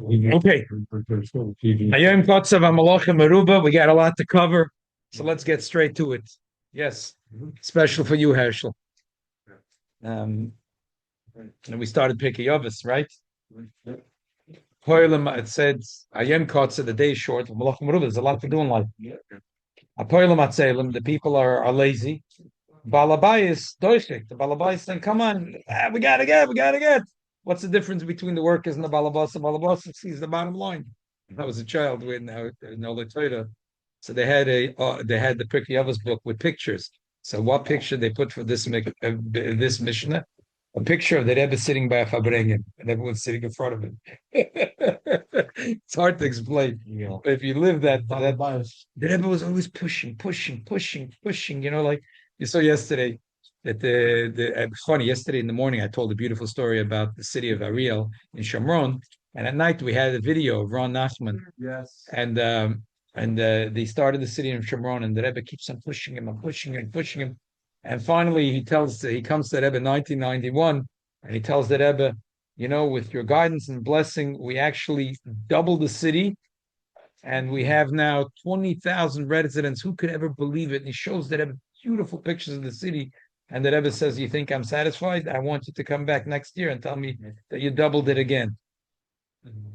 Okay. Ayom Kotsav Amalachim Aruba. We got a lot to cover, so let's get straight to it. Yes, special for you, Herschel. And we started Pirkei Avos, right? It said Ayom Kotsav. The day is short. Amalachim Aruba. There's a lot to do in life. The people are lazy. Balabayis doishik. The Balabayis saying, "Come on, we gotta get." What's the difference between the workers and the Balabas? The Balabas sees the bottom line. I was a child when no Torah, so they had the Pirkei Avos book with pictures. So what picture they put for this Mishnah? A picture of the Rebbe sitting by a Fabrengen, and everyone's sitting in front of him. It's hard to explain. If you live the Rebbe was always pushing. Like you saw yesterday. It was funny. Yesterday in the morning, I told a beautiful story about the city of Ariel in Shomron, and at night we had a video of Ron Nachman. Yes. And they started the city of Shomron, and the Rebbe keeps on pushing him and pushing him. And finally, he comes to the Rebbe in 1991, and he tells the Rebbe, with your guidance and blessing, we actually doubled the city, and we have now 20,000 residents. Who could ever believe it? And he shows the Rebbe beautiful pictures of the city. And the Rebbe says, "You think I'm satisfied? I want you to come back next year and tell me that you doubled it again."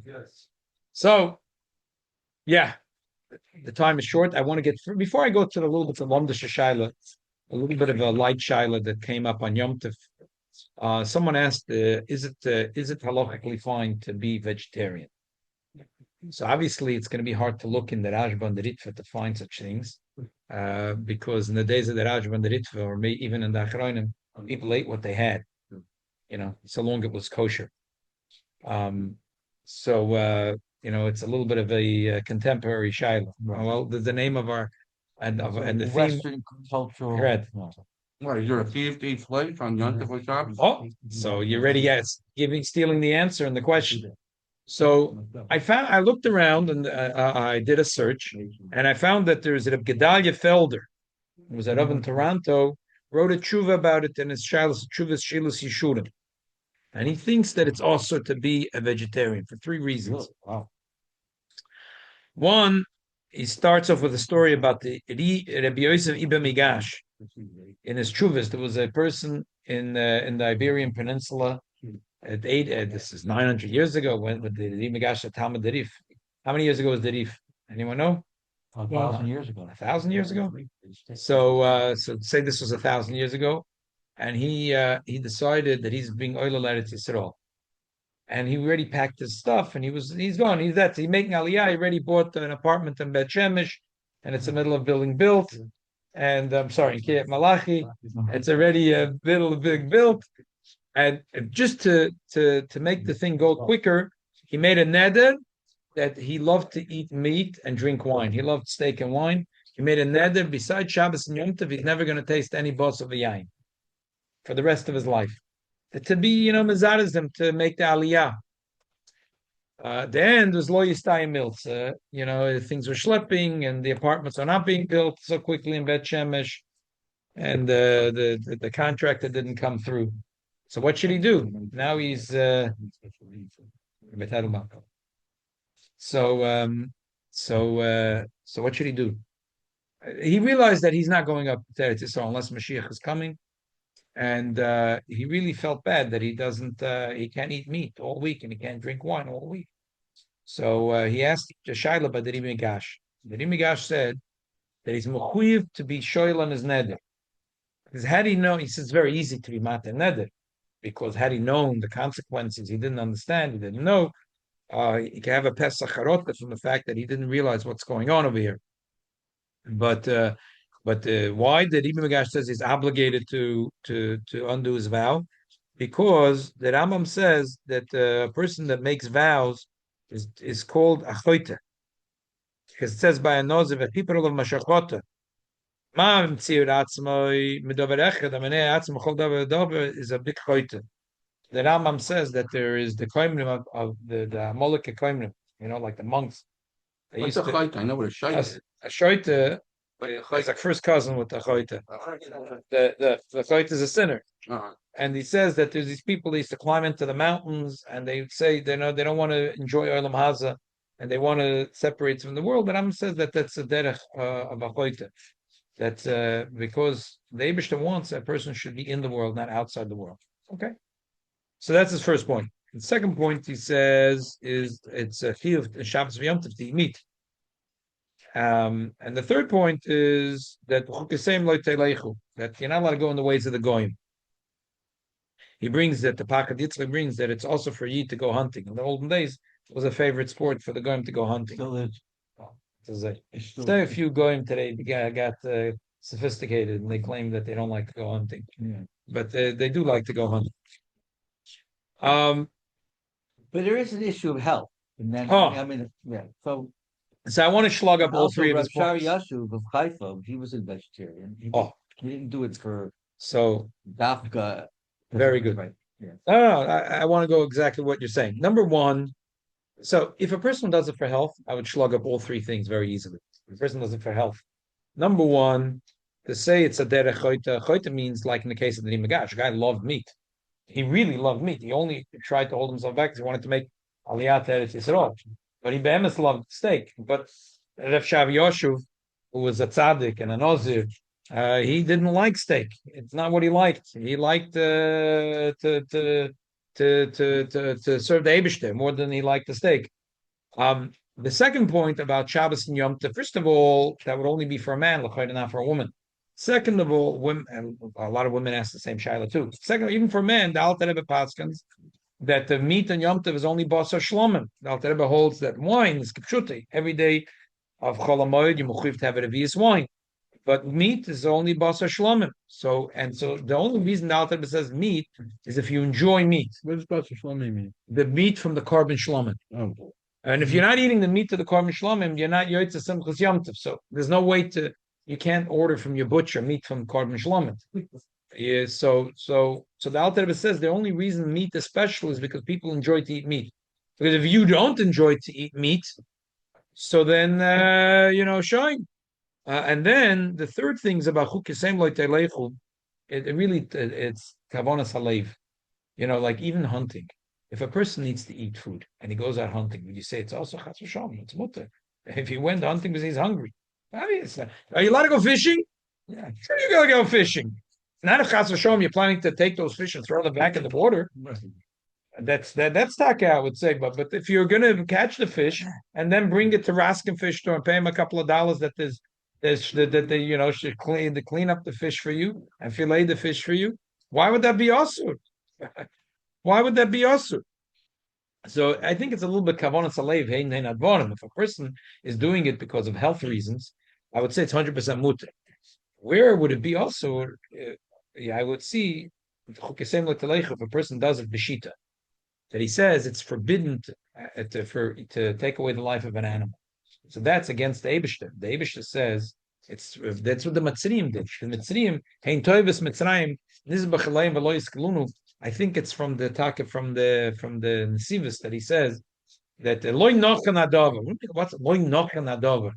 Yes. So, yeah, the time is short. I want to get through before I go to the little bit of Lomda Shaila, a little bit of a light Shaila that came up on Yom Tov. Someone asked, "Is it halachically fine to be vegetarian?" So obviously, it's going to be hard to look in the Rashba and the Ritva to find such things. Because in the days of the Rajba and the Ritva, or even in the Achronim, people ate what they had, so long it was kosher. It's a little bit of a contemporary shaila. Well, the name of our and the Western theme. cultural. Correct. What is there a thief to eat flesh on Yom Tov Shabbos? Oh, so you're ready? Yes, stealing the answer and the question. So I looked around and I did a search, and I found that there's a Gedalia Felder, who was a Rav in Toronto, wrote a tshuva about it in his Shilus Yishurim. And he thinks that it's also to be a vegetarian for three reasons. Wow. One, he starts off with a story about the Rabbi Yosef Ibn Migash. In his tshuvas, there was a person in the Iberian Peninsula. This is 900 years ago when the Migash Talmud Derif. How many years ago was Derif? Anyone know? 1,000 years ago. 1,000 years ago. So say this was 1,000 years ago, and he decided that he's being Oilal Eretz Yisrael, and he already packed his stuff, and he's gone. He's making Aliyah. He already bought an apartment in Bet Shemesh, and it's the middle of building built. And I'm sorry, in Kiryat Malachi, it's already a big built. And just to make the thing go quicker, he made a neder that he loved to eat meat and drink wine. He loved steak and wine. He made a neder besides Shabbos and Yom Tov, he's never going to taste any boss of a yain for the rest of his life. To be, mezarizim, to make the aliyah. Then there's lo yistayim milts. Things were schlepping and the apartments are not being built so quickly in Bet Shemesh, and the contractor didn't come through. So what should he do? Now he's so what should he do? He realized that he's not going up to Eretz Yisrael unless Mashiach is coming, and he really felt bad that he can't eat meat all week and he can't drink wine all week. So he asked Shaila by the Migash. The Migash said that he's mechuyev to be shoyl on his neder, because had he known, he says it's very easy to be mater neder, because had he known the consequences, he didn't understand, he didn't know. He can have a Pesach harota from the fact that he didn't realize what's going on over here. But why did Ibn Magash says he's obligated to undo his vow? Because the Rambam says that a person that makes vows is called achoite, because it says by a noziv a people of mashachota. Is a big choite. The Rambam says that there is the koimrim of the Moleke koimrim, like the monks. What's a chayta? I know what a shaita is. A shaita He's like first cousin with the Choyte. The Choyte is a sinner. And he says that there's these people that used to climb into the mountains and they say they don't want to enjoy Olam Haza and they want to separate from the world. But Ram says that that's a derech of a Choyte. That's because the Eibishter wants a person should be in the world, not outside the world. Okay. So that's his first point. The second point he says is it's a chiyuv Shabbos v'Yom Tov to eat meat. And the third point is that that you're not allowed to go in the ways of the goyim. He brings that the Pakad Yitzchak brings that it's also for Yid to go hunting. In the olden days, it was a favorite sport for the goyim to go hunting. Still is. Still a few goyim today got sophisticated and they claim that they don't like to go hunting, but they do like to go hunting. But there is an issue of health, and then So I want to slug up all three of his Shari points. Yashuv of Haifa, he was a vegetarian. He didn't do it for Dafka. Very good. Right. Yeah. No, I want to go exactly what you're saying. Number one, so if a person does it for health, I would slug up all three things very easily. If a person does it for health, number one, to say it's a derech choyta. Choyta means, like in the case of the Nimagash, the guy loved meat. He really loved meat. He only tried to hold himself back because he wanted to make aliyat eretz Yisrael. But he behemoth loved steak. But Rav Shav Yoshuv, who was a tzaddik and a nozir, he didn't like steak. It's not what he liked. He liked to serve the Eibishter more than he liked the steak. The second point about Shabbos and Yom Tov, first of all, that would only be for a man, not for a woman. Second of all, women, and a lot of women ask the same shaila too. Second, even for men, the Alter Rebbe paskins that the meat on Yom Tov is only basar shlomim. The Alter Rebbe holds that wine is kipshuti. Every day of Chol HaMoed, you mechuyev to have a revius wine. But meat is only basar shlomim. So the only reason the Alter Rebbe says meat is if you enjoy meat. What does basar shlomim mean? The meat from the carbon shlomim. Oh. And if you're not eating the meat of the carbon shlomim, you're not yoytze simchas Yom Tov. So there's no way to. You can't order from your butcher meat from carbon shlomim. Yeah, so the Alter Rebbe says the only reason meat is special is because people enjoy to eat meat. Because if you don't enjoy to eat meat, so then shine. And then the third thing is about chukisem lo telechu. It's kavonas halev. Like even hunting. If a person needs to eat food and he goes out hunting, would you say it's also chas v'shalom? It's mutter. If he went hunting because he's hungry. Are you allowed to go fishing? Yeah, sure you're gonna go fishing. Not if chas v'shalom you're planning to take those fish and throw them back in the water. That's taka, I would say. But if you're gonna catch the fish and then bring it to Raskin Fish Store and pay him a couple of dollars that they should clean up the fish for you and fillet the fish for you, why would that be also? Why would that be also? So I think it's a little bit kavanas alev hein advarim. If a person is doing it because of health reasons, I would say it's 100% mutter. Where would it be also? I would see if a person does it b'shita, that he says it's forbidden to take away the life of an animal. So that's against the Eibishter. The Eibishter says that's what the Mitzrayim did. The Mitzrayim hein toivus Mitzrayim nizbachaleim v'lo yiskelunu. I think it's from the Nesivus that he says that loy nochan adavar. What's loy nochan adavar?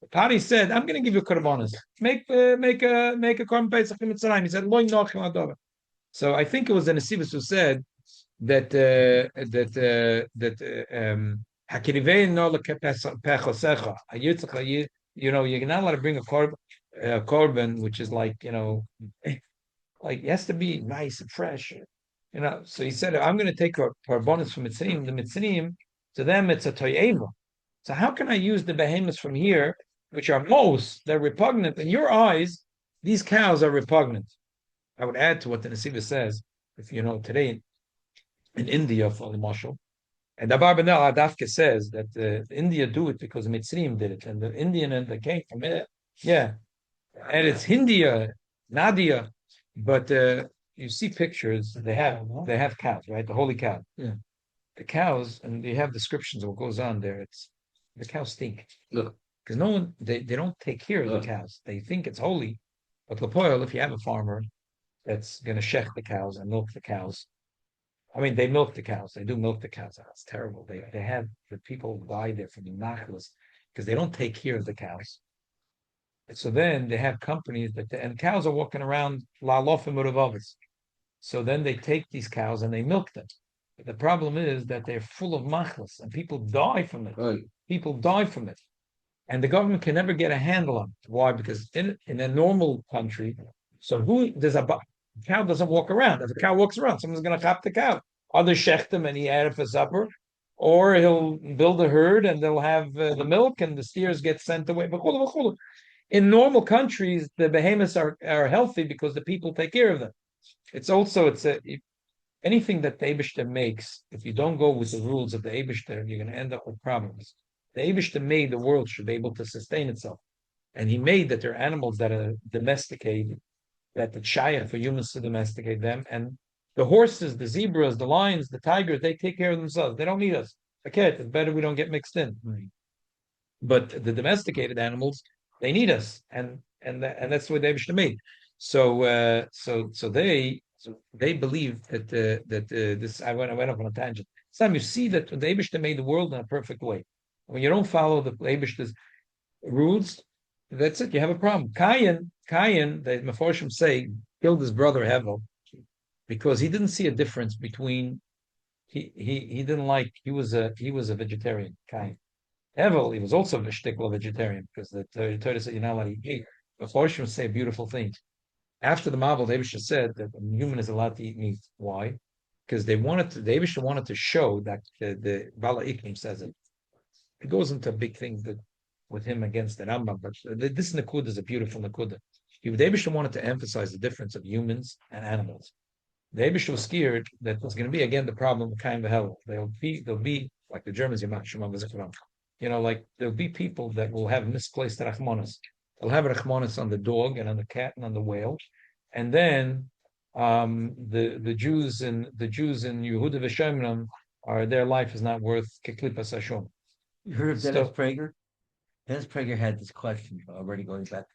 The party said, "I'm going to give you korbanos. Make a korban pesach in Mitzrayim." He said loy nochan adavar. So I think it was the Nesivus who said that hakirivei no lekepechosecha. You're not allowed to bring a korban, which is like it has to be nice and fresh. So he said, I'm going to take a bonus from Mitzrayim. The Mitzrayim, to them, it's a toyeva. So how can I use the behemoths from here, which are they're repugnant. In your eyes, these cows are repugnant. I would add to what the Nesiva says, if today in India, for the marshal, and the Barbanel Adafka says that India do it because Mitzrayim did it, and the Indian and the came from it. Yeah. And it's Hindia, Nadia, but you see pictures, they have cows, right? The holy cow. Yeah. The cows, and they have descriptions of what goes on there. It's the cows stink. Because no one they don't take care of the cows. They think it's holy. But Lapoil, if you have a farmer that's gonna shech the cows and milk the cows. I mean, they milk the cows. They do milk the cows. It's terrible. They have the people die there from the nachlas because they don't take care of the cows. So then they have companies and cows are walking around la'alofim uravavis. So then they take these cows and they milk them. But the problem is that they're full of machlas and people die from it. Right. People die from it. And the government can never get a handle on it. Why? Because in a normal country, so cow doesn't walk around. If a cow walks around, someone's going to chop the cow. Either shechtem and he had it for supper, or he'll build a herd and they'll have the milk and the steers get sent away. In normal countries, the behemoths are healthy because the people take care of them. Anything that the Eibishter makes, if you don't go with the rules of the Eibishter, you're going to end up with problems. The Eibishter made the world should be able to sustain itself. And he made that there are animals that are domesticated, that it's shayach for humans to domesticate them. And the horses, the zebras, the lions, the tigers, they take care of themselves. They don't need us. Okay, it's better we don't get mixed in. Right. But the domesticated animals, they need us. And that's what the Eibishter made. So they believe that this. I went off on a tangent. Sam, you see that the Eibishter made the world in a perfect way. When you don't follow the Eibishter's rules, that's it. You have a problem. Cain, the Meforshim say, killed his brother Hevel because he didn't see a difference between. He didn't like. He was a vegetarian. Cain. Hevel, he was also a shtickle vegetarian because the Torah said you're not allowed to eat meat. Meforshim say beautiful things. After the Mabul, the Eibishter said that a human is allowed to eat meat. Why? Because the Eibishter wanted to show that the Bala Ikrim says it. It goes into a big thing with him against the Rambam, but this Nakud is a beautiful Nakuda. The Eibishter wanted to emphasize the difference of humans and animals. The Eibishter was scared that there's going to be again the problem of Kain v'Hevel. There'll be like the Germans, like there'll be people that will have misplaced rachmanis. They'll have rachmanis on the dog and on the cat and on the whale, and then the Jews in Yehuda v'Shemram their life is not worth keklipas hashom. You heard of Dennis Prager? Dennis Prager had this question already going back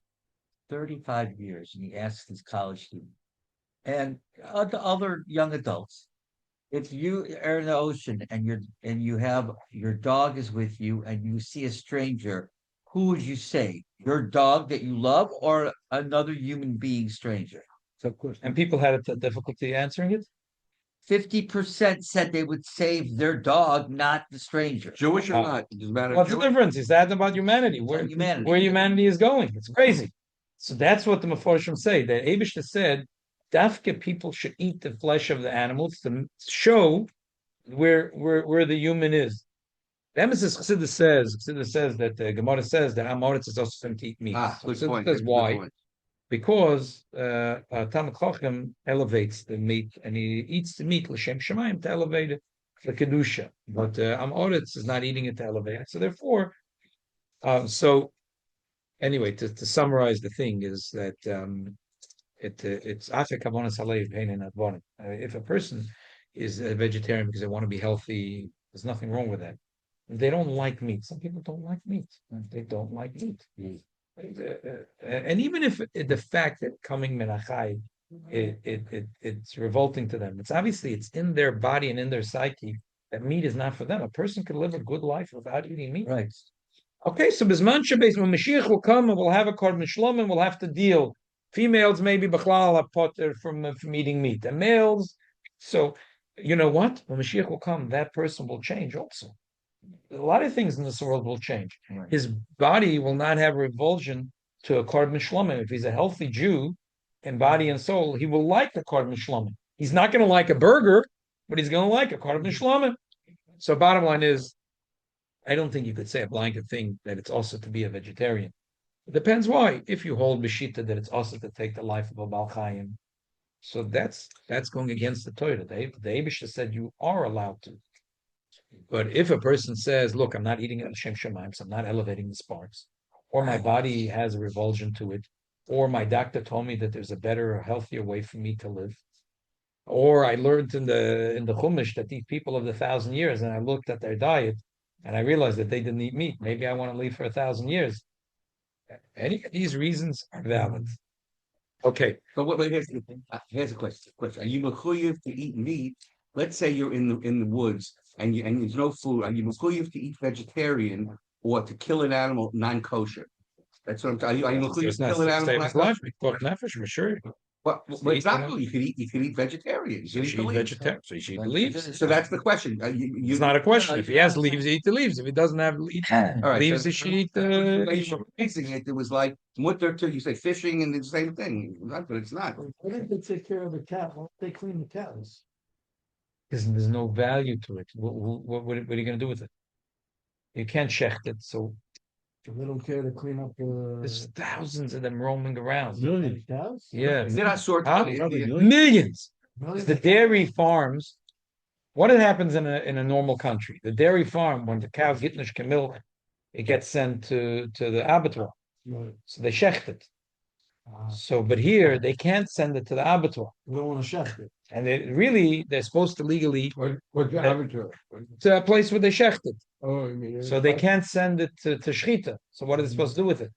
35 years, and he asked his college student and other young adults, if you are in the ocean and you have your dog is with you and you see a stranger, who would you say? Your dog that you love or another human being stranger? So of course, and people had a difficulty answering it. 50% said they would save their dog, not the stranger. Jewish or not? It doesn't matter. What's the difference? Is that about humanity? Where humanity is going? It's crazy. So that's what the Meforshim say. The Eibishter said, Dafka people should eat the flesh of the animals to show where the human is. The emphasis Chassidus says that the Gemara says that Amoritz is also going to eat meat. Good point. Says why? Because Talmud Chacham elevates the meat and he eats the meat l'shem shemayim to elevate it for kedusha, but Amoritz is not eating it to elevate it. So therefore, so anyway, to summarize the thing is that it's after kavonas halev hein and advonim. If a person is a vegetarian because they want to be healthy, there's nothing wrong with that. They don't like meat. Some people don't like meat. They don't like meat. And even if the fact that coming menachai, it's revolting to them. It's in their body and in their psyche that meat is not for them. A person could live a good life without eating meat. Right. Okay, so Bisman Shabbos, when Mashiach will come and we'll have a korban shlom and we'll have to deal. Females maybe b'chlal are potter from eating meat, and males. So you know what? When Mashiach will come, that person will change also. A lot of things in this world will change. Right. His body will not have revulsion to a korban shlomim. If he's a healthy Jew in body and soul, he will like the korban shlomim. He's not going to like a burger, but he's going to like a korban shlomim. So bottom line is, I don't think you could say a blanket thing that it's also to be a vegetarian. It depends why. If you hold b'shita that it's also to take the life of a Baal Chaim, so that's going against the Torah. The Eibishter said you are allowed to. But if a person says, look, I'm not eating it Shem Shemaim, so I'm not elevating the sparks, or my body has a revulsion to it, or my doctor told me that there's a better or healthier way for me to live, or I learned in the Chumash that these people of the 1,000 years, and I looked at their diet, and I realized that they didn't eat meat. Maybe I want to live for 1,000 years. Any of these reasons are valid. Okay. So here's a question. Are you mechuyev to eat meat? Let's say you're in the woods and there's no food. Are you mechuyev to eat vegetarian or to kill an animal non-kosher? That's what I'm telling you. Are you It's including not kill an to animal? save his life. Pikuach nefesh for sure. But it's not true. You could eat vegetarian. So You she can eat eat the leaves. vegetarian. So she eat the leaves. So that's the question. It's not a question. If he has leaves, he eat the leaves. If he doesn't have leaves, all right, leaves, so he should eat the. raising it. It was like mutter too. You say fishing and it's the same thing, but it's not. Why don't they take care of the cat? Why don't they clean the cows? There's no value to it. What are you going to do with it? You can't shecht it. So They don't care to clean up there's thousands of them roaming around. million cows? Yeah, Is it a sort Huh? of India? millions. Millions The of dairy farms. What happens in a normal country? The dairy farm, when the cow gitnish can milk, it gets sent to the abattoir. Right. So they shecht it. Ah. So, but here they can't send it to the abattoir, We don't want to shecht it. and they're supposed to legally What the amateur? to a place where they shecht it. Oh, I mean. So they can't send it to shechita. So what are they supposed to do with it?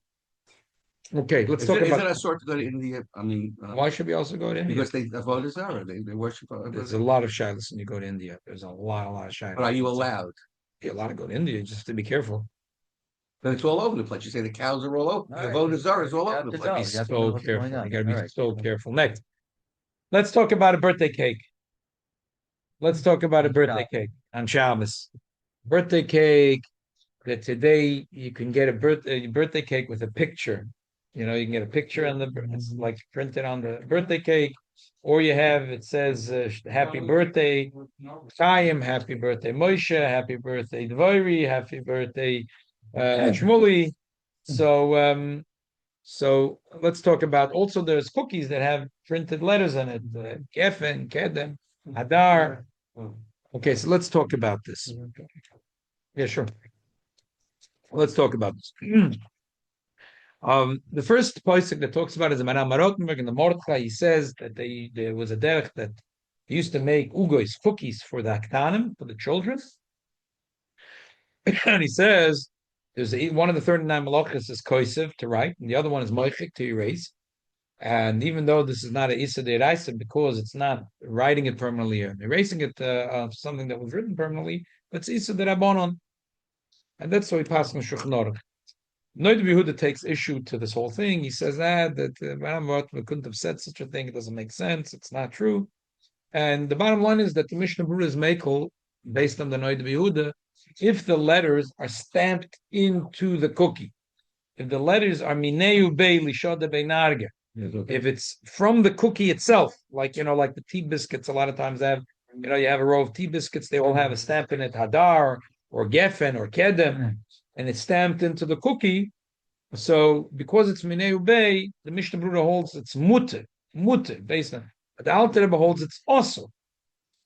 Okay, let's talk Is about it a sort to go to India? I mean, why should we also go to India? because they avoid Zara, they worship. There's a lot of shilas when you go to India. There's a lot of shilas. But are you allowed? You're allowed to go to India, just have to be careful. Then it's all over the place. You say the cows are all over. The avodah Zara is all over the You place. have to know So what's careful. going on. You gotta be All right. so careful. Next, let's talk about a birthday cake. Let's talk about a birthday cake on Shabbos. Birthday cake. That today you can get a birthday cake with a picture. You know, you can get a picture on it's like printed on the birthday cake, or you have it says "Happy Birthday Chaim," "Happy Birthday Moshe," "Happy Birthday Dvoiri," "Happy Birthday Shmuley." So let's talk about also there's cookies that have printed letters on it, Geffen, Kedem, Hadar. Okay, so let's talk about this. Yeah, sure. Let's talk about this. The first pasuk that talks about is the Maram Rotenberg and the Mordechai. He says that there was a derech that used to make ugois, cookies for the aktanim, for the children. And he says there's one of the 39 malachas is koisev to write, and the other one is moichik to erase. And even though this is not a Issa de Raisa, because it's not writing it permanently or erasing it something that was written permanently, but it's Issa de Rabbanon. And that's why he passed on Shulchan Aruch. Noid Yehuda takes issue to this whole thing. He says that we couldn't have said such a thing. It doesn't make sense. It's not true. And the bottom line is that the Mishnah Berurah is makel based on the Noid Yehuda. If the letters are stamped into the cookie, if the letters are Mineu Bei Lishoda Bei Narga, if it's from the cookie itself, like like the tea biscuits, a lot of times have, you have a row of tea biscuits, they all have a stamp in it, Hadar or Geffen or Kedem, and it's stamped into the cookie. So because it's Mineu Bei, the Mishnah Berurah holds it's mutter, based on, but the Alter Rebbe holds it's also.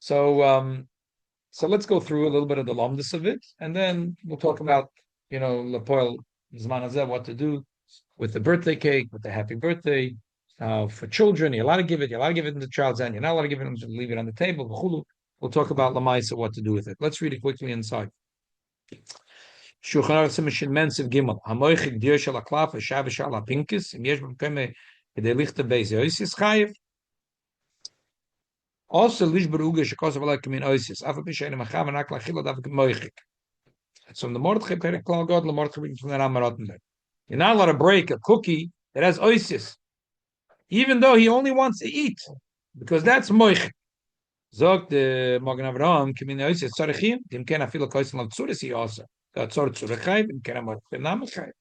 So let's go through a little bit of the lomdus of it, and then we'll talk about, Lapoil Zman Hazeh, what to do with the birthday cake, with the happy birthday. For children, you're allowed to give it. You're allowed to give it in the child's hand. You're not allowed to give it and leave it on the table. We'll talk about Lamaisa, what to do with it. Let's read it quickly inside. Shulchan Aruch Siman Mensiv Gimel. Hamoichik dir shel haklaf v'shav shel hapinkis. Im yesh b'mkeme kedei lichter beis yosis chayiv. Also lish beruge shekosav alay kamin oisis. Afa b'shein machav anak lachila dav moichik. So from the Mordechai Perek Klal God, the Mordechai from the Ram Rotenberg. You're not allowed to break a cookie that has oisis, even though he only wants to eat, because that's moich. Zog the Magen Avraham, Kimin oisis tzorechim, dim ken afilo koisim lav tzurisi also. Tzor tzorechayv, dim ken amot benamachayv.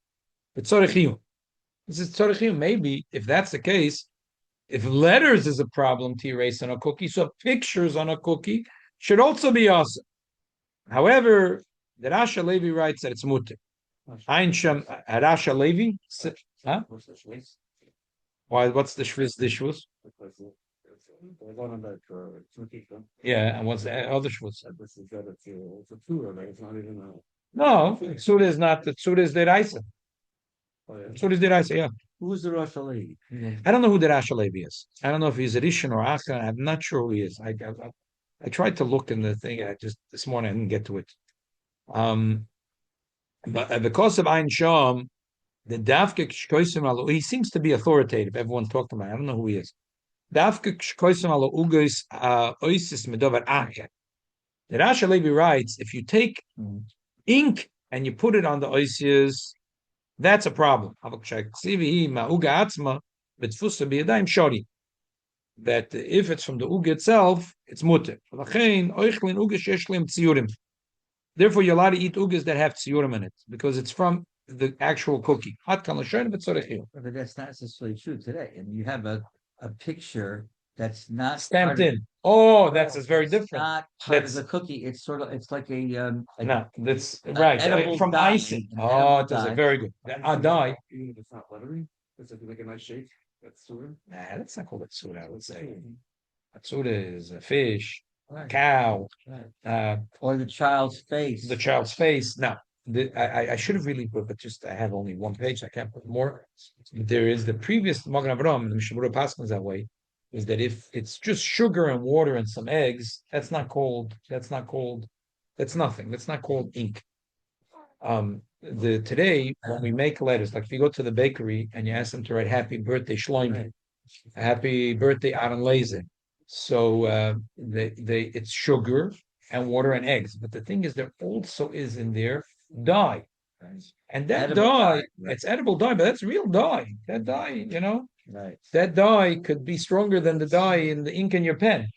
But tzorechim. This is tzorechim. Maybe if that's the case, if letters is a problem to erase on a cookie, so pictures on a cookie should also be awesome. However, the Rasha Levi writes that it's mutter. Ein Shem Rasha Levi. Huh? Why? What's the shviz? The shvuz? Yeah, and what's the other shvuz? No, Tzura is not. The Tzura is the Raisa. Tzura is the Raisa. Yeah. Who's the Rosh Levi? I don't know who the Rasha Levi is. I don't know if he's a Rishon or Acha. I'm not sure who he is. I tried to look in the thing. This morning I didn't get to it. But because of Ein Sham, the Dafke Shkoisim Alo, he seems to be authoritative. Everyone talked about. I don't know who he is. Dafke Shkoisim Alo Ugos Oisis Medover Acher. The Rasha Levi writes, if you take ink and you put it on the oisius, That's a problem. That if it's from the uge itself, it's mutter. Therefore, you're allowed to eat uges that have tziyurim in it because it's from the actual cookie. But that's not necessarily true today. And you have a picture that's not Stamped part of- in. Oh, that's very it's different. Not part That's- of the cookie. It's like a No, that's right. edible From dye, icing. an Oh, edible it does dye. it very good. A dye. Even if it's not buttery, it's like a nice shape. That's sort of. Nah, that's not called a tsuda, I would say. A tsuda is a fish, a Right. cow, Or the child's face. the child's face. Now, I should have really put, but just I have only one page. I can't put more. There is the previous Magen Avraham, the Mishnah Paskin that way, is that if it's just sugar and water and some eggs, that's nothing. That's not called ink. Today when we make letters, like if you go to the bakery and you ask them to write "Happy Birthday Shloimeh," "Happy Birthday Aaron Lazer," so it's sugar and water and eggs. But the thing is, there also is in there dye, and that Edible dye, dye, right. it's edible dye, but that's real dye. That dye, Right. that dye could be stronger than the dye in the ink in your pen.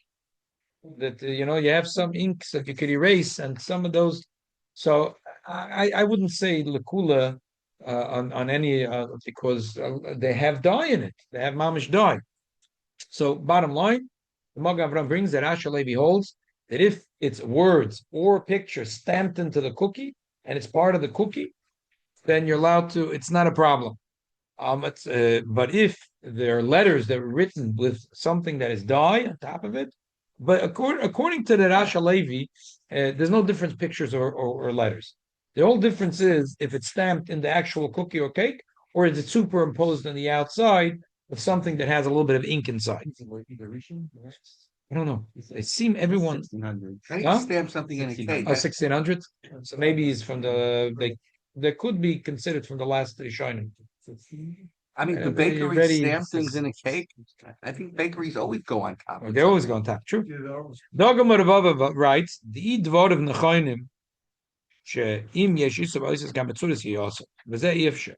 That you have some inks that you could erase, and some of those. So I wouldn't say lakula on any because they have dye in it. They have mamish dye. So bottom line, the Magen Avraham brings that Asher Levi holds that if it's words or pictures stamped into the cookie and it's part of the cookie, then you're allowed to. It's not a problem. But if there are letters that were written with something that is dye on top of it, but according to the Rasha Levi, there's no difference pictures or letters. The whole difference is if it's stamped in the actual cookie or cake, or is it superimposed on the outside with something that has a little bit of ink inside. I don't know. It seems everyone 1600. How do Huh? you stamp something in a cake? 1600s. So maybe it's from they could be considered from the last Rishonim. I mean, the Very- bakery very- stamp things in a cake. I think bakeries always go on top. of They always go something. on top. True. Dogma Ravava writes the dvar of nechonim she'im yesh isav oises gam betzudas yiyasa. V'zeh yifshe.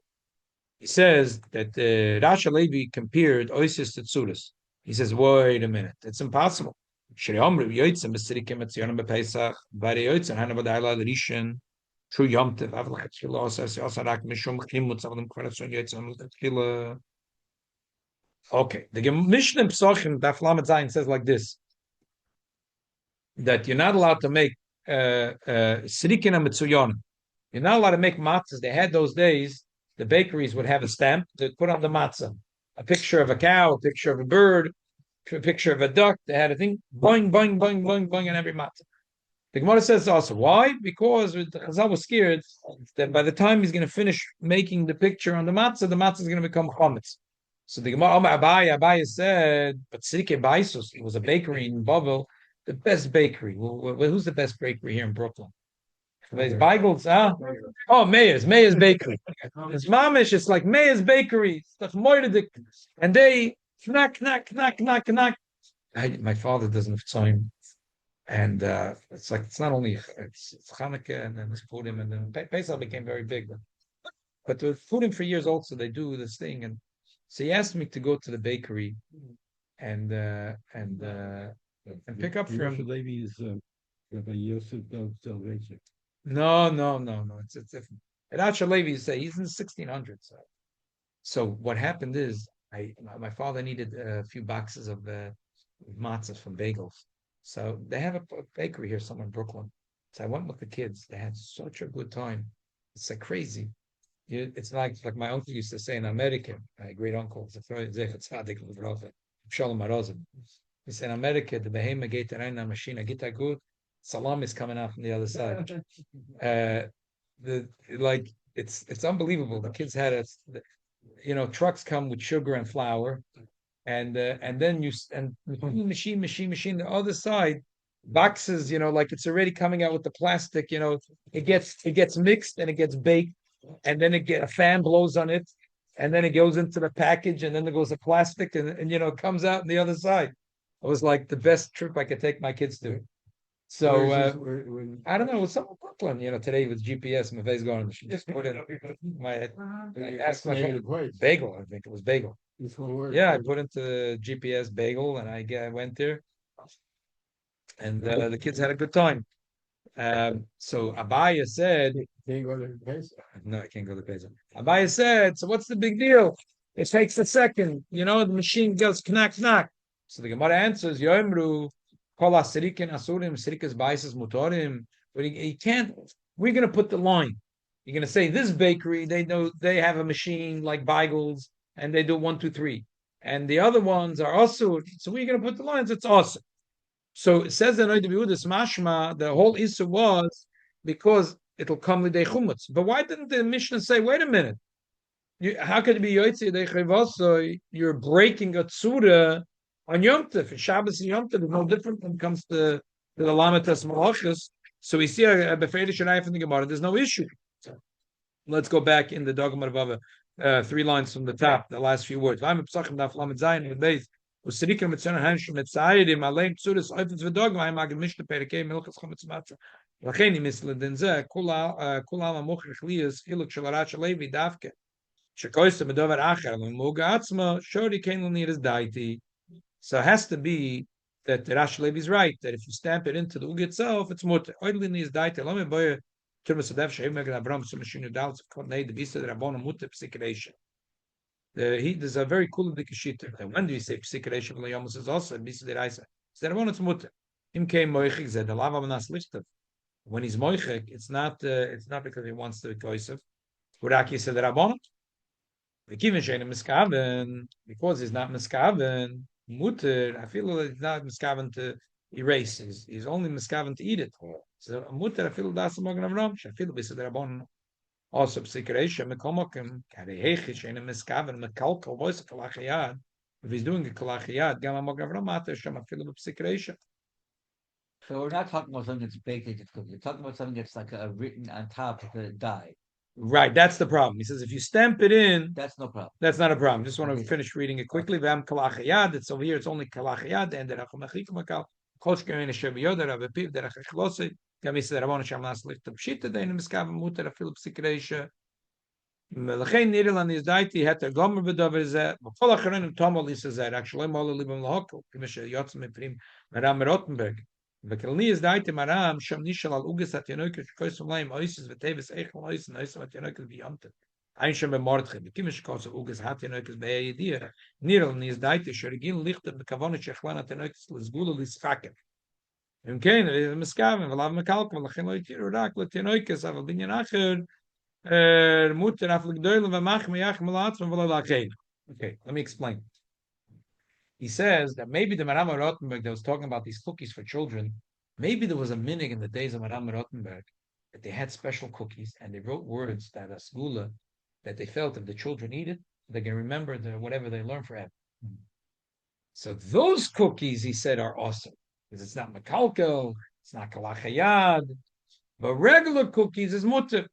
He says that Rasha Levi compared oises to tzudas. He says, wait a minute, it's impossible. Shreomru yoytzem b'sirikim etzionim b'Pesach v'arei yoytzem hana v'dayla l'rishon true yomtev avlach tchila osas yosarak mishum chimutz avlim kvaratson yoytzem l'tchila. Okay, the Mishnah Pesachim Daf Lamed Zayin says like this: that you're not allowed to make sirikin and mitzuyonim. You're not allowed to make matzahs. They had those days. The bakeries would have a stamp to put on the matzah, a picture of a cow, a picture of a bird, a picture of a duck. They had a thing, boing, boing, boing, boing, boing, on every matzah. The Gemara says also why? Because the Chazal was scared that by the time he's going to finish making the picture on the matzah is going to become chametz. So the Gemara, Abaye said, but Sirke Baisus, it was a bakery in Bavel, the best bakery. Well, who's the best bakery here in Brooklyn? Beigels, huh? Oh, Mayer's Bakery. It's mamish. It's like Mayer's Bakery. It's like moiridik, and they knock. My father doesn't have time, and it's like it's not only it's Hanukkah and then it's Purim, and then Pesach became very big, but the Purim for years also they do this thing, and so he asked me to go to the bakery and pick up from. Levi's Rabbi Yosef of Salvation. No. It's different. At Asher Levi, you say he's in the 1600s. So what happened is, my father needed a few boxes of matzahs from bagels. So they have a bakery here somewhere in Brooklyn. So I went with the kids. They had such a good time. It's like crazy. It's like my uncle used to say in America. My great uncle, Shalom Arozim. He said in America, the behema geht rein in machine, get that good. Salam is coming out from the other side. It's unbelievable. The kids had trucks come with sugar and flour, and then machine the other side boxes. Like it's already coming out with the plastic. It gets mixed and it gets baked, and then a fan blows on it, and then it goes into the package, and then there goes the plastic, and it comes out on the other side. It was like the best trip I could take my kids to. So Where is this? When- I don't know. It's some Brooklyn. Today with GPS, my face going. Just put it. I asked my friend. Native place. Bagel. I think it was bagel. This one word. Yeah, I put into GPS bagel, and I went there, and the kids had a good time. So Abaya said, Can't go to Pesach. no, I can't go to Pesach. Abaya said, so what's the big deal? It takes a second. The machine goes knack, knack. So the Gemara answers, Yoimru, kol asirikin asurim, sirikas baises mutorim. But you can't, we're going to put the line. You're going to say, this bakery, they have a machine like bagels, and they do 1, 2, 3. And the other ones are also, so we're going to put the lines, it's awesome. So it says in this mashma, the whole issue was because it'll come lidei chumutz. But why didn't the Mishnah say, wait a minute, how could it be yotzei dei chayvasoi? You're breaking a tzura on Yom Tov. Shabbos and Yom Tov is no different when it comes to the lamitas malachas. So we see a beferish and from the Gemara. There's no issue. Let's go back in the dogma of 3 lines from the top, the last few words. I'm a psachim daf lamed zayin with base. Usirikim mitzvah hanshim mitzayidim aleim tzuris oifetz v'dogma I'm agad mishta perikei milchas chametz matzah. Lacheni misle denze kula amochich liyas iluk shalarach levi davke. Shekoyste medover acher l'muga atzma shori kein l'niris daiti. So it has to be that the Rashi Levi is right, that if you stamp it into the uga itself, it's mutter. Oidli niris daiti. Lame boye Turma Sadev Sheim Megad Abram Sumashinu Dalz Kodnei the Bisa the Rabbona Mutter Psikration. There's a very cool dikashita. When do you say Psikration? Layomus is also Bisa the Raisa. So the Rabbona Mutter. Him came Moichik said the Lava Manas Lichtav. When he's Moichik, it's not because he wants to be Koisev. Uraki said the Rabbona. The Kivin Shein Miskaven, because he's not Miskaven, Mutter, I feel like he's not Miskaven to erase. He's only Miskaven to eat it. So Mutter, I feel that's the Morgan of Ram. I feel this is the Rabban. Also, Psikration, Mekomokim, Karehechish, and Miskaven, Mekalko, voice of Kalachiyad. If he's doing a Kalachiyad, Gamma Morgan of Ram, I feel the Psikration. So we're not talking about something that's baked into the cookie. We're talking about something that's like written on top of the die. Right, that's the problem. He says if you stamp it in, that's no problem. That's not a problem. Just want to finish reading it quickly. Vam kalachiyad. It's over here. It's only kalachiyad. And the rachmachik makal. Kosh kein shebiyod rabepiv derach chlosi. Gamis the rabon sham nas licht pshita dein miskav muter afil psikreisha. Melchein Nederland is daiti het gomer bedover ze. Befol achrein tomol is ze. Actually, mol libem lahok. Kimish yotz me prim Maram Rottenberg. Vekelni is daiti Maram sham nishal al uges at yenoik koisum laim oises veteves echol ois and ois at yenoik beyond. Ein schon beim Mordche, die Kimisch Kose Uges hat ja neukes bei Eidir. Nirel nis daite Shergin lichter bekavone Shechlan hat ja neukes Lisgula Lischaken. Im Kein, Miskaven, weil haben Kalk, weil achin loit hier Urak, let ja neukes, aber bin ja nachher, Mutter aflik Deulen, wir machen mir Yach Malat von Walla Lachein. Okay, let me explain. He says that maybe the Maram Rottenberg that was talking about these cookies for children, maybe there was a minig in the days of Maram Rottenberg that they had special cookies and they wrote words that a Sgula that they felt if the children eat it, they can remember whatever they learned forever. So those cookies, he said, are awesome. Because it's not makalkel, it's not kalachayad, but regular cookies is mutter.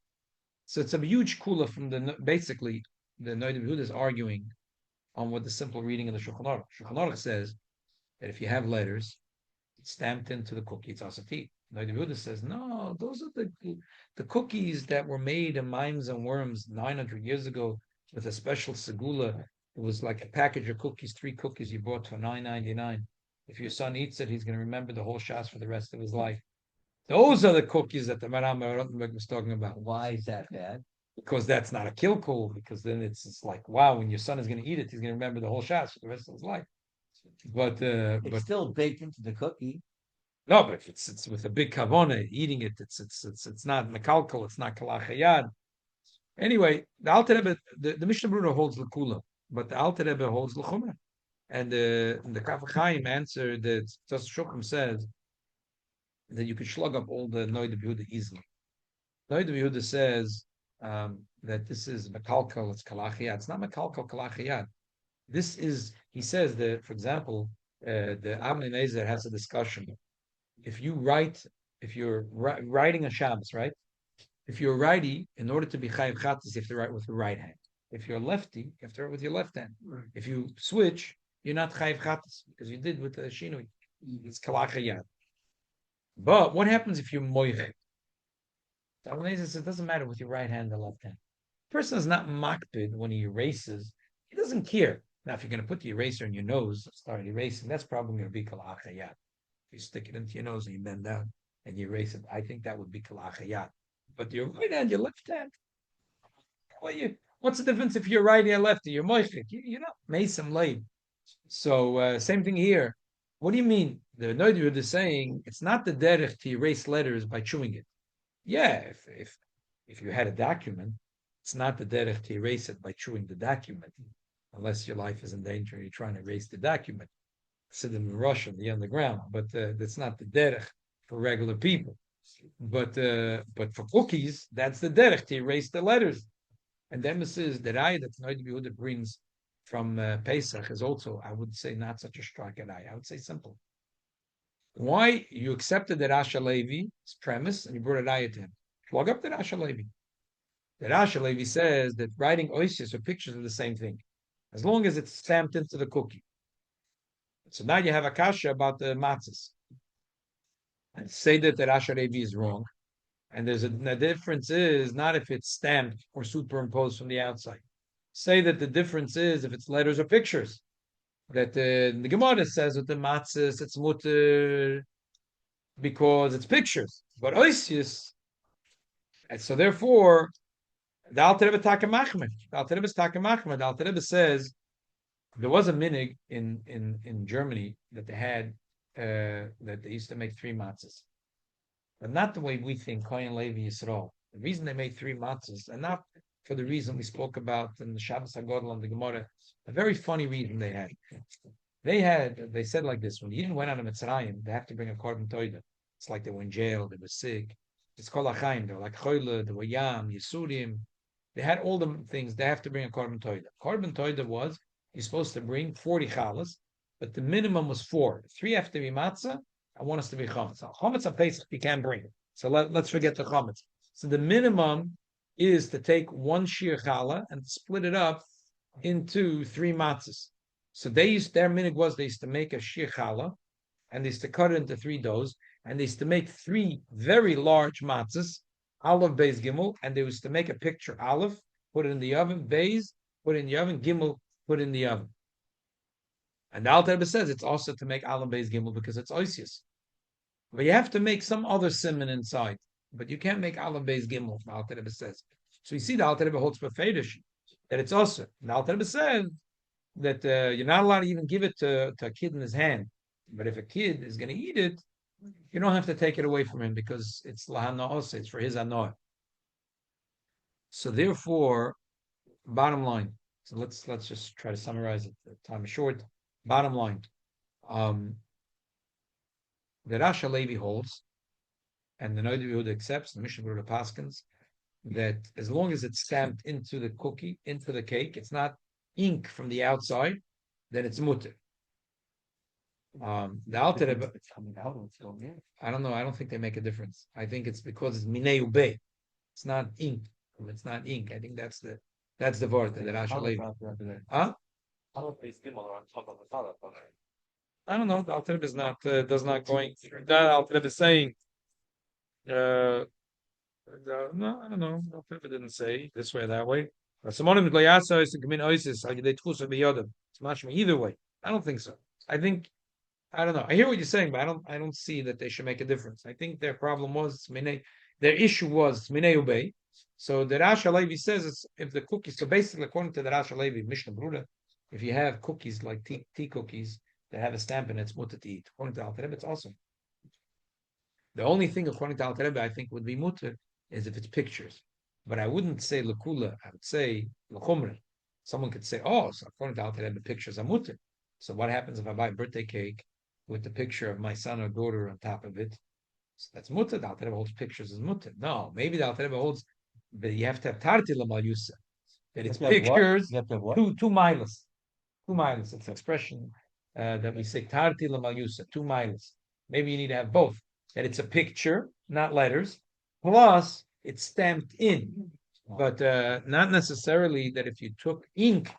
So it's a huge kula from basically, the Noid Yehuda is arguing on what the simple reading of the Shulchan Aruch. Shulchan Aruch says that if you have letters, it's stamped into the cookie, it's asati. Noid Yehuda says, no, those are the cookies that were made in mimes and worms 900 years ago with a special segula. It was like a package of cookies, 3 cookies you bought for $9.99. If your son eats it, he's going to remember the whole shas for the rest of his life. Those are the cookies that the Maram Rottenberg was talking about. Why is that bad? Because that's not a kilkul, because then it's like, wow, when your son is going to eat it, he's going to remember the whole shas for the rest of his life. But it's still baked into the cookie. No, but if it's with a big kavona, eating it, it's not mekalkal, it's not kalachayad. Anyway, the Alter Rebbe, the Mishnah Berurah holds l'kula, but the Alter Rebbe holds l'chumrah. And the Kaf Chaim answer that Tos Shulchan says that you could slug up all the Noid Yehuda easily. Noid Yehuda says that this is mekalkal, it's kalachayad. It's not mekalkal kalachayad. This is, he says that, for example, the Avnei Nezer has a discussion. If you're writing a Shabbos, right? If you're righty, in order to be chayiv chatas, you have to write with your right hand. If you're lefty, you have to write with your left hand. Right. If you switch, you're not chayiv chatas because you did with the shinui. It's kalachayad. But what happens if you're moichet? It doesn't matter with your right hand or left hand. The person is not makpid when he erases. He doesn't care. Now, if you're going to put the eraser in your nose, start erasing, that's probably going to be kalachayat. If you stick it into your nose and you bend down and you erase it, I think that would be kalachayat. But your right hand, your left hand, what's the difference if you're righty or lefty? You're moichik. You're not mesim leib. So same thing here. What do you mean? The Noidir is saying it's not the derech to erase letters by chewing it. Yeah, if you had a document, it's not the derech to erase it by chewing the document, unless your life is in danger and you're trying to erase the document. Sit in Russia, the underground, but that's not the derech for regular people. But for cookies, that's the derech to erase the letters. And the emphasis that Noid Yehuda brings from Pesach is also, I would say, not such a strike at I would say simple. Why you accepted the Rasha Levi's premise and you brought an ayah to him? Plug up the Rasha Levi. The Rasha Levi says that writing oisius or pictures are the same thing, as long as it's stamped into the cookie. So now you have a kasha about the matzahs. And say that the Rasha Levi is wrong. And the difference is not if it's stamped or superimposed from the outside. Say that the difference is if it's letters or pictures. That the Gemara says that the matzahs, it's mutter because it's pictures. But oisius, and so therefore, the Alter Rebbe Takamachmer. The Alter Rebbe is Takamachmer. The Alter Rebbe says there was a minig in Germany that they had that they used to make 3 matzahs, but not the way we think Kohen Levi Yisrael. The reason they made 3 matzahs, and not for the reason we spoke about in the Shabbos HaGodel and the Gemara, a very funny reason they had. They said like this: when Yidden went out of Mitzrayim, they have to bring a korban toida. It's like they were in jail, they were sick. It's called achaim. They were like choyle, they were yam, yisurim. They had all the things. They have to bring a korban toida. Korban toida was you're supposed to bring 40 challahs, but the minimum was 4. 3 have to be matzah, and 1 has to be chametz. Chametz on Pesach you can't bring it. So let's forget the chametz. So the minimum is to take 1 shir challah and split it up into 3 matzahs. So their minig was they used to make a shir challah, and they used to cut it into 3 doughs, and they used to make 3 very large matzahs, Aleph, Beis, Gimel, and they used to make a picture Aleph, put it in the oven, Beis, put it in the oven, Gimel, put it in the oven. And the Alter Rebbe says it's also to make Aleph, Beis, Gimel because it's oisius. But you have to make some other simon inside, but you can't make Aleph, Beis, Gimel, the Alter Rebbe says. So you see the Alter Rebbe holds befedish that it's also. The Alter Rebbe says that you're not allowed to even give it to a kid in his hand. But if a kid is going to eat it, you don't have to take it away from him because it's lahana, it's for his anoah. So therefore, bottom line. So let's just try to summarize it. The time is short. Bottom line, the Rasha Levi holds, and the Noida Yehuda accepts, the Mishnah Berurah Paskins, that as long as it's stamped into the cookie, into the cake, it's not ink from the outside, then it's mutter. The Alter Rebbe, I don't know. I don't think they make a difference. I think it's because it's minei ube. It's not ink. It's not ink. I think that's the word that Rasha Levi. Huh? I don't know. The Alter Rebbe is not does not going. That Alter Rebbe is saying. No, I don't know. The Alter Rebbe didn't say this way or that way. It's either way. I don't think so. I don't know. I hear what you're saying, but I don't see that they should make a difference. I think their problem was their issue was minei ubei. So the Rasha Levi says it's if the cookies. So basically, according to the Rasha Levi Mishnah Berurah, if you have cookies like tea cookies that have a stamp in it, it's mutter to eat. According to Alter Rebbe, it's awesome. The only thing, according to Alter Rebbe, I think would be mutter is if it's pictures. But I wouldn't say lekula. I would say lechumre. Someone could say, oh, so according to Alter Rebbe, pictures are mutter. So what happens if I buy a birthday cake with the picture of my son or daughter on top of it? So that's mutter. The Alter Rebbe holds pictures as mutter. No, maybe the Alter Rebbe holds, but you have to have tarti l'mal yusa. That it's pictures. You have to have what? Two miles. 2 miles. It's an expression that we say tarti l'mal yusa. 2 miles. Maybe you need to have both. That it's a picture, not letters, plus it's stamped in, but not necessarily that if you took ink,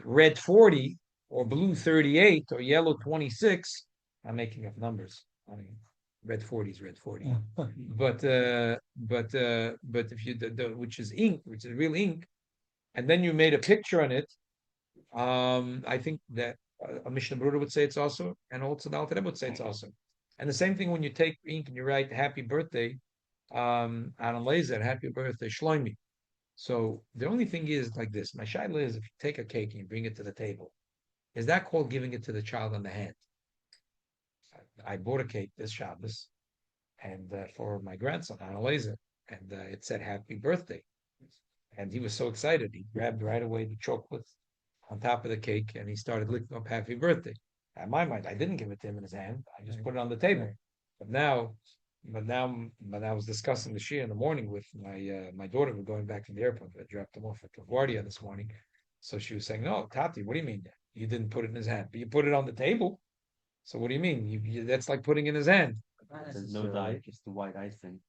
red 40 or blue 38 or yellow 26. I'm making up numbers. I mean, Red 40 is red 40. But if you which is ink, which is real ink, and then you made a picture on it, I think that a Mishnah Brura would say it's also, and also the Alter Rebbe would say it's also. And the same thing when you take ink and you write "Happy Birthday," on a laser, "Happy Birthday Shloimi." So the only thing is like this: my shaila is, if you take a cake and you bring it to the table, is that called giving it to the child on the hand? I bought a cake this Shabbos, and for my grandson on a laser, and it said "Happy Birthday," and he was so excited, he grabbed right away the chocolate on top of the cake, and he started licking up "Happy Birthday." In my mind, I didn't give it to him in his hand; I just put it on the table. But now, I was discussing the Shia in the morning with my daughter. We're going back from the airport. I dropped him off at LaGuardia this morning, so she was saying, "No, Tati, what do you mean you didn't put it in his hand? But you put it on the table. So what do you mean? That's like putting in his hand." There's no dye, just the white icing,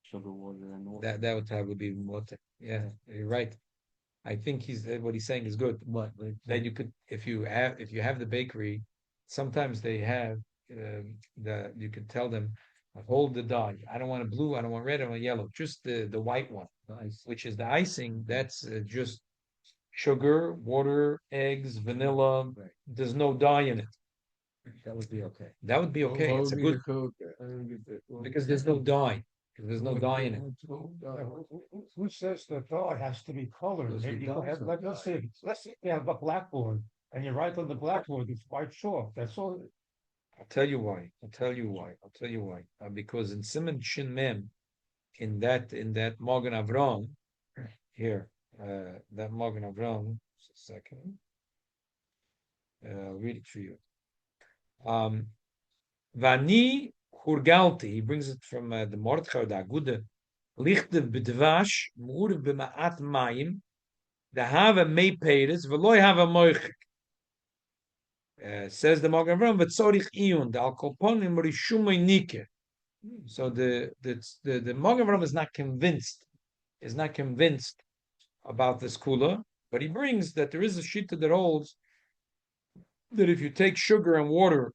sugar, water, and water. That would probably be more. Yeah, you're right. I think what he's saying is good. What? That you could, if you have the bakery, sometimes they have you could tell them, hold the dye. I don't want a blue, I don't want red, I want yellow. Just the white one, which is the icing. That's just sugar, water, eggs, vanilla. Right. There's no dye in it. That would be okay. That would be okay. What It's a would be good the code there? I don't get that. because there's no dye. Because there's no dye in it. Who says the dye has to be colored? Those Maybe are you have, dyes. let's say you have a blackboard and you write on the blackboard, it's white chalk, that's all. I'll tell you why. Because in Simon Shin Mem, in that Magen Avram, here, that Magen Avram, just a second. I'll read it for you. Vani Hurgalti, he brings it from the Mordechai, the Aguda, Lichte B'dvash, Mu'urev B'ma'at Mayim, the Hava Mei Peres, V'loi Hava Moichik. Says the Magen Avram, V'tzorich Iyun, the Alkoponim Rishumay Nike. So the Magen Avram is not convinced about this kula, but he brings that there is a shita that holds that if you take sugar and water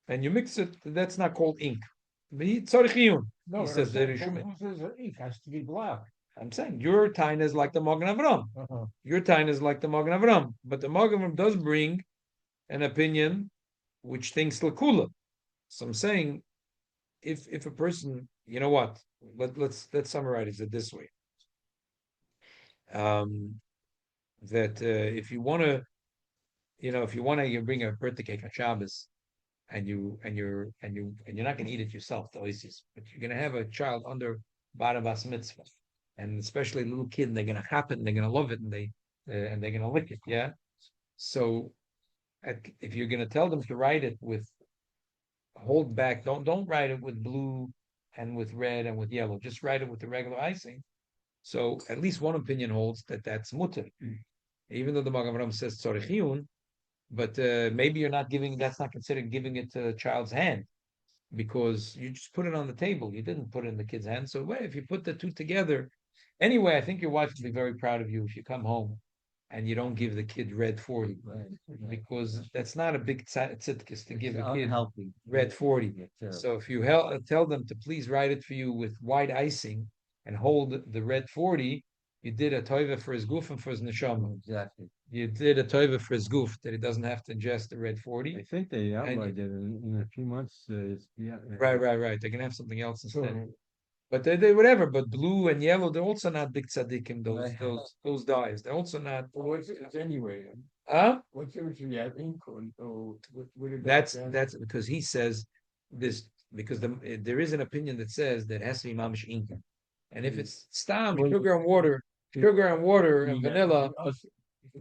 and you mix it, that's not called ink. No, He says that who says the ink has to be black? I'm saying your time is like the Magen Avram. Uh-huh. Your time is like the Magen Avram, but the Magen Avram does bring an opinion which thinks lakula. So I'm saying, if a person, you know what? Let's summarize it this way. That if you want to, you bring a birthday cake on Shabbos, and you're not going to eat it yourself, the oasis, but you're going to have a child under Bar Bas Mitzvah, and especially a little kid, and they're going to happen, they're going to love it, and they're going to lick it, yeah. So, if you're going to tell them to write it with, hold back, don't write it with blue and with red and with yellow, just write it with the regular icing. So at least one opinion holds that that's mutter, even though the Magen Avram says tzorich, but maybe that's not considered giving it to a child's hand, because you just put it on the table. You didn't put it in the kid's hand. So if you put the two together, anyway, I think your wife will be very proud of you if you come home and you don't give the kid red 40, because that's not a big tzidkis to give a kid red 40. So if you tell them to please write it for you with white icing and hold the red 40, you did a toiva for his goof and for his neshama. Exactly. You did a toiva for his goof, that he doesn't have to ingest the red 40. I think they outlawed it in a few months. Right. They can have something else instead. But they whatever. But blue and yellow, they're also not big tzaddikim. Those dyes, they're also not. But what's it anyway? Huh? What's it you have ink on? That's because he says this, because there is an opinion that says that it has to be mamish ink, and if it's stam sugar and water and vanilla,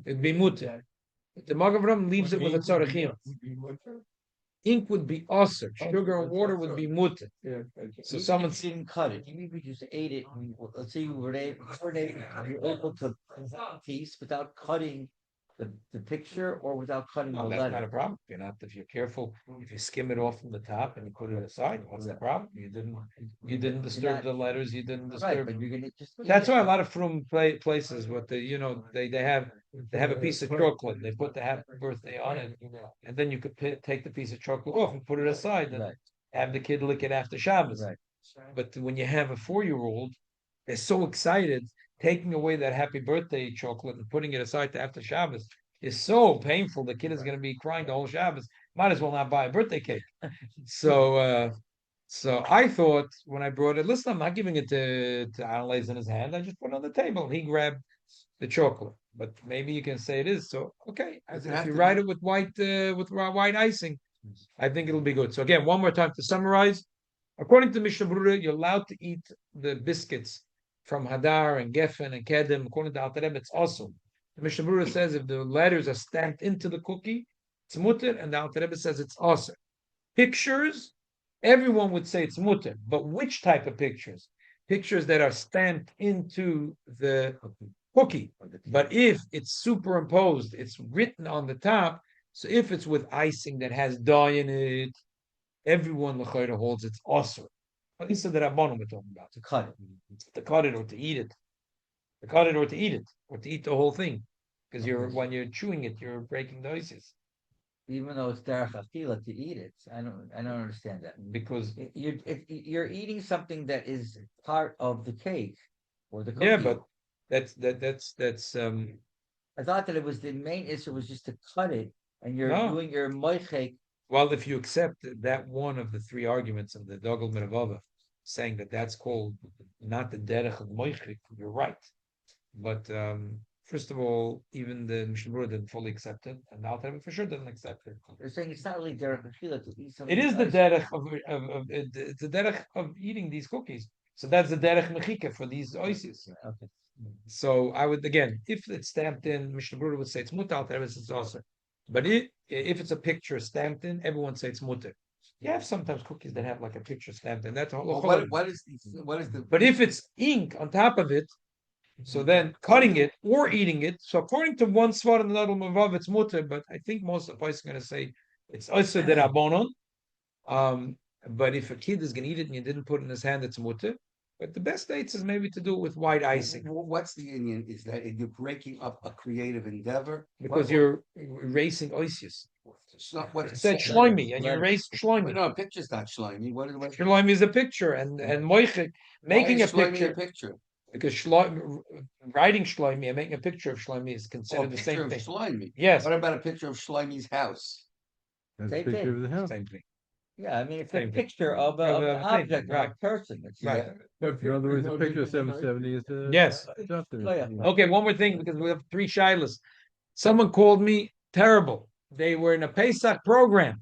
it'd be mutter. The Magen Avram leaves it with a tzorechim. Ink would be aser. Sugar and water would be mutter. Yeah. So someone didn't cut it. Even if you just ate it, let's say you were able to piece without cutting the picture or without cutting the that's letter. not a problem. If you're careful, if you skim it off from the top and you put it aside, what's the problem? You didn't disturb the letters. You didn't disturb. Right, but you're gonna just. That's why a lot of from places, what they have a piece of chocolate. They put the happy birthday on it, and then you could take the piece of chocolate off and put it aside. And Right. have the kid lick it after Shabbos. Right. But when you have a 4-year-old, they're so excited, taking away that happy birthday chocolate and putting it aside to after Shabbos is so painful. The kid is going to be crying the whole Shabbos. Might as well not buy a birthday cake. So I thought when I brought it, listen, I'm not giving it to Analyze in his hand. I just put it on the table. He grabbed the chocolate. But maybe you can say it is. So okay, Does it if have you to write be- it with white icing, I think it'll be good. So again, one more time to summarize. According to Mishnah Berurah, you're allowed to eat the biscuits from Hadar and Geffen and Kedem. According to Alter Rebbe, it's awesome. The Mishnah Berurah says if the letters are stamped into the cookie, it's mutter, and the Alter Rebbe says it's awesome. Pictures, everyone would say it's mutter, but which type of pictures? Pictures that are stamped into the cookie. But if it's superimposed, it's written on the top. So if it's with icing that has dye in it, everyone l'chayra holds it's also. At least the Rabbanon we're talking about. To cut it. To cut it or to eat it. To cut it or to eat it. Or to eat the whole thing. Because when you're chewing it, you're breaking the ices. Even though it's derech achila to eat it, I don't understand that. Because You're eating something that is part of the cake or the cookie. yeah, but that's I thought that it was the main issue was just to cut it, and you're No. doing your moichek. well, if you accept that one of the three arguments of the Dogel Meravava, saying that that's called not the derech of moichik, you're right. But first of all, even the Mishnah Berurah didn't fully accept it, and the Alter Rebbe for sure didn't accept it. They're saying it's not really derech achila to eat something. It is the nice. derech it's the derech of eating these cookies. So that's the derech mechika for these oasis. Okay. So I would again, if it's stamped in, Mishnah Berurah would say it's mutar, Alter Rebbe says it's also. But if it's a picture stamped in, everyone say it's mutar. You have sometimes cookies that have like a picture stamped in. That's all. Well, what is the? But if it's ink on top of it, so then cutting it or eating it. So according to one svar and another mavav, it's mutar. But I think most of the places are going to say it's also the rabbonon. But if a kid is going to eat it and you didn't put it in his hand, it's mutar. But the best dates is maybe to do it with white icing What's the Indian? Is that you're breaking up a creative endeavor because you're erasing oisius. It's not what It said shloimi, and you erase shloimi. No, a picture's not shloimi. What? Shloimi is a picture, and moichik making a picture. Because writing shloimi and making a picture of shloimi is considered the same thing. Shloimi. Yes, What about a picture of Shloimi's house? That's a Same picture thing. of the house. same thing. Yeah, I mean it's Same a thing. picture of Of an a thing, object, right. of a person. It's, Right. In other words, a picture of 770 is a Yes. adjusted. Oh, yeah. Okay, one more thing because we have 3 shilas. Someone called me terrible. They were in a Pesach program,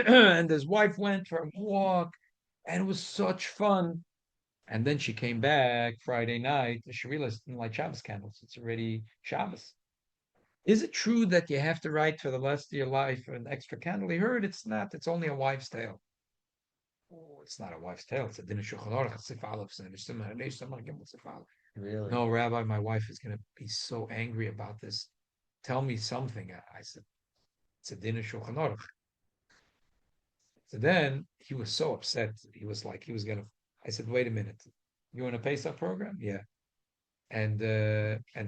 and his wife went for a walk, and it was such fun. And then she came back Friday night. And she realized didn't light Shabbos candles. It's already Shabbos. Is it true that you have to write for the rest of your life an extra candle? He heard it's not. It's only a wife's tale. Oh, it's not a wife's tale. It's a dinner shulchan aruch. It's sif aleph, really. no, Rabbi, my wife is going to be so angry about this. Tell me something. I said, it's a dinner shulchan aruch. So then he was so upset. He was like, he was going to. I said, wait a minute. You in a Pesach program? Yeah. And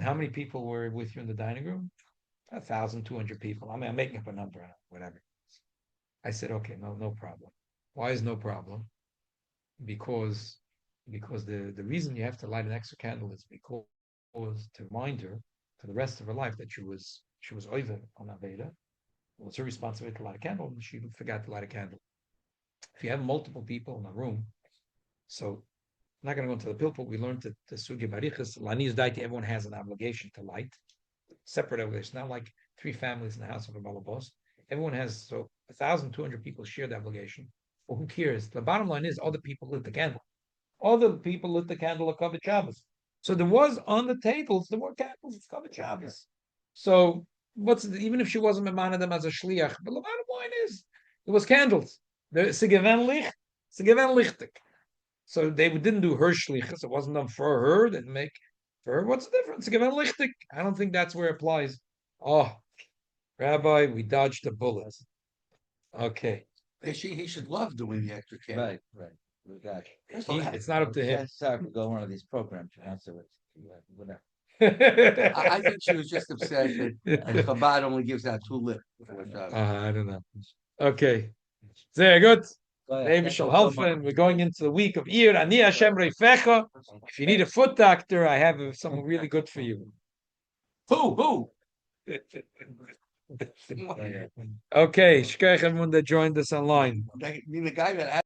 how many people were with you in the dining room? 1,200 people. I mean, I'm making up a number, whatever. I said, okay, no problem. Why is no problem? Because the reason you have to light an extra candle is because to remind her for the rest of her life that she was over on Aveda. Well, it's her responsibility to light a candle, and she forgot to light a candle. If you have multiple people in a room, so I'm not going to go into the pilpul. We learned that the sugi barichas lani's daiti. Everyone has an obligation to light, separate obligation. Not like 3 families in the house of a balabos. Everyone has 1,200 people share the obligation. Well, who cares? The bottom line is, other people lit the candle. Other people lit the candle of covered Shabbos. So there was on the tables, there were candles of covered Shabbos. So even if she wasn't memana them as a shliach, but the bottom line is there was candles. Se gewen lichtig. So they didn't do her shlichus. It wasn't done for her. They didn't make for her. What's the difference? Se gewen lichtig. I don't think that's where it applies. Oh, Rabbi, we dodged a bullet. Okay. He should love doing the extra candle. Right. We got It's not up to him. Sorry to go one of these programs to answer it. Whatever. I think she was just upset that Chabad only gives out 2 lips before Shabbos. I don't know. Okay. Sehr gut. Maybe shall helfen. We're going into the week of Iyar. Ani Hashem Reifecha. If you need a foot doctor, I have something really good for you. Who? Okay, shkech everyone that joined us online. I mean, the guy that